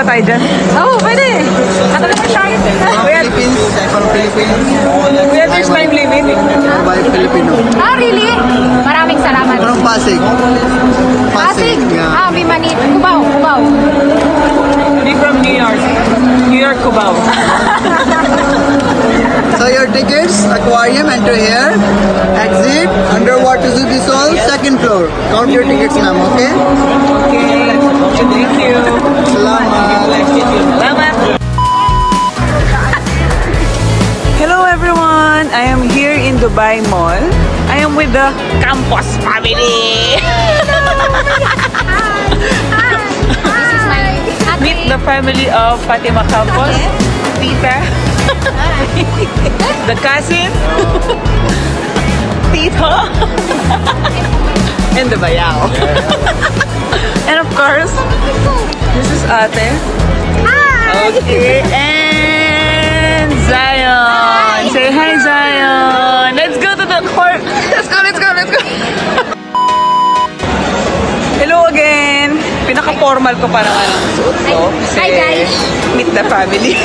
ba tayo dyan? Oo, pwede. Katulad mo siya. Kuya, there's time limit. By Filipino. Ah, really? Maraming salamat. From Pasig. Pasig? Yeah. Ah, Bimanit. Cubao, Cubao. Be from New York. New York, Cubao. So your tickets, aquarium, enter here. Exit, underwater zoo this all, second floor. Count your tickets, ma'am, okay? Okay. Thank you. Salamat. Salamat. Hello everyone. I am here in Dubai Mall. I am with the Campos family. This is my ate. Meet the family of Fatima Campos. Tita. The cousin. Tito. And the bayaw. And of course, this is Ate. Hi! Okay, and Zion. Say hi, Zion. Let's go to the court. Let's go, let's go, let's go. Hello again. Pinaka-formal ko parang suot ko. Hi, guys. Meet the family.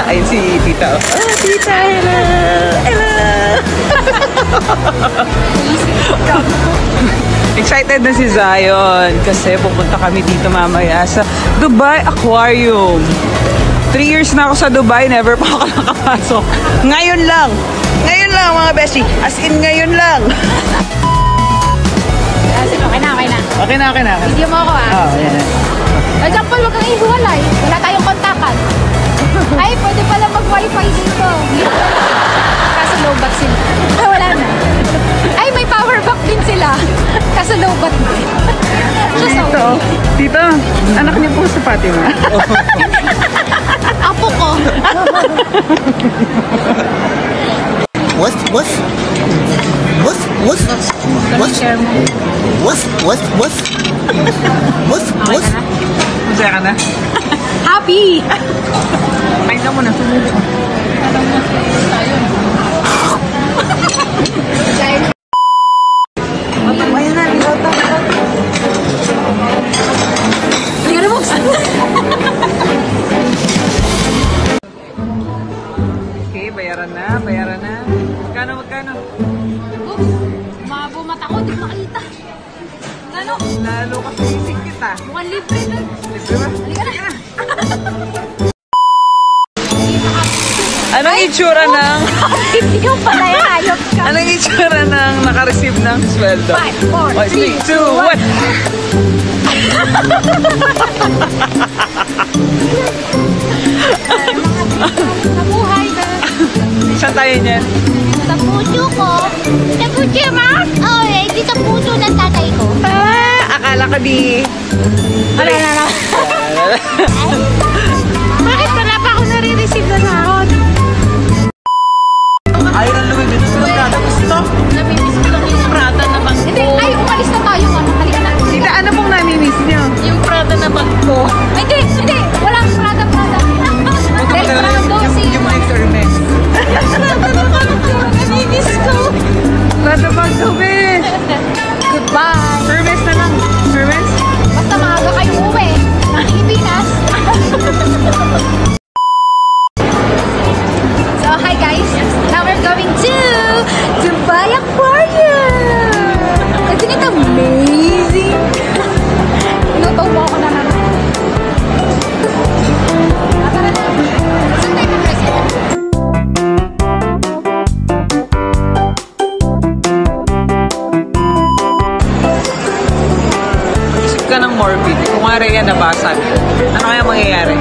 Ayun si Tita. Tita, hello. Hello. Excited na si Zion kasi pupunta kami dito mamaya sa Dubai Aquarium. 3 years na ako sa Dubai, never pa ako nakapasok. Ngayon lang mga beshi. As in ngayon lang. Okay na, okay na. Okay na. Video mo ako ah. Oh, yan. Example, wag kang ihiwalay. Wala tayong kontakan. Ay, pwede pala mag-wifi dito. Kaso low bat sila. Ay, wala na. Ay, may power bank din sila. Kaso low bat din. Tito, Tito, anak niyo po si Fatima. Apo ko. What? Masaya ka na? Happy! Kain na muna. Ayan na, Tingnan mo. okay, bayaran na. Magkano? Oops, umabo mata ko, di makita. Ano? Lalo ka sinisig kita. Mukhang libre na. Libre ba? Halika na. Anong itsura ng... Ikaw pala yan, ayok ka. Anong itsura ng naka-receive ng sweldo? 5, 4, 3, 2, 1! Nabuhay na. Saan tayo niyan? Sa puso ko. Sa puso, ma? Oo, di sa puso ng tatay ko. Akala ko di... Wala na. Bakit wala pa ako nare-receive na sahod? Ayaw ng Louis dito sa Prada. Gusto? Namimiss ko lang yung Prada na bag ko. Hindi, ay, umalis na tayo. Halika na. Tita, ano pong nami-miss niyo? Yung Prada na bag ko. Hindi. Walang Prada. Del Prado, Yung next Hermes. Prada na bag ko. Namimiss ko. Prada bag ko, be. Goodbye. Hermes na lang. Hermes? Basta maaga kayong uwi ng Pilipinas. So, hi guys. Now we're going to Dubai Aquarium. Isn't it amazing? Inuto mo ako na naman. Tara na. Saan tayo mag-reset? Isip ka ng morbid. Kung nga yan nabasag. Ano kaya mangyayari?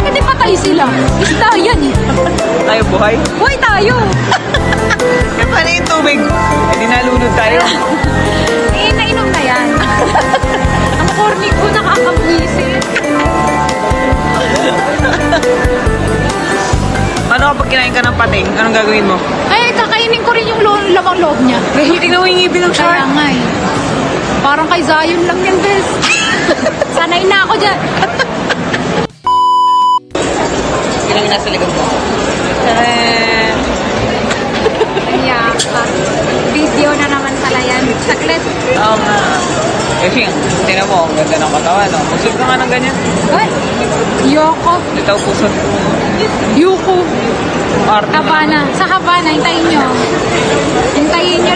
Hindi patay sila. Isda yan eh. Tayo buhay? Buhay tayo. Eh, paano yung tubig? Eh, di nalunod tayo. Eh, nainom na yan. Ang corny ko nakakabwisit. Paano kapag kinain ka ng pating? Anong gagawin mo? Ay, kakainin ko rin yung lamang loob niya. Tingnan mo yung ngipin ng Kaya shark. nga eh. Parang kay Zion lang yan, bes. Sanay na ako dyan. Sino yung nasa likod mo? Kaya, video na naman pala yan. Saglit. Oo nga. Kasi, tinan mo, ang ganda ng katawan, no? Pusod ka nga ng ganyan. Ay, Yoko. Ito, pusod ko. Yuko. Arte. Habana. Sa Habana, hintayin nyo. Hintayin nyo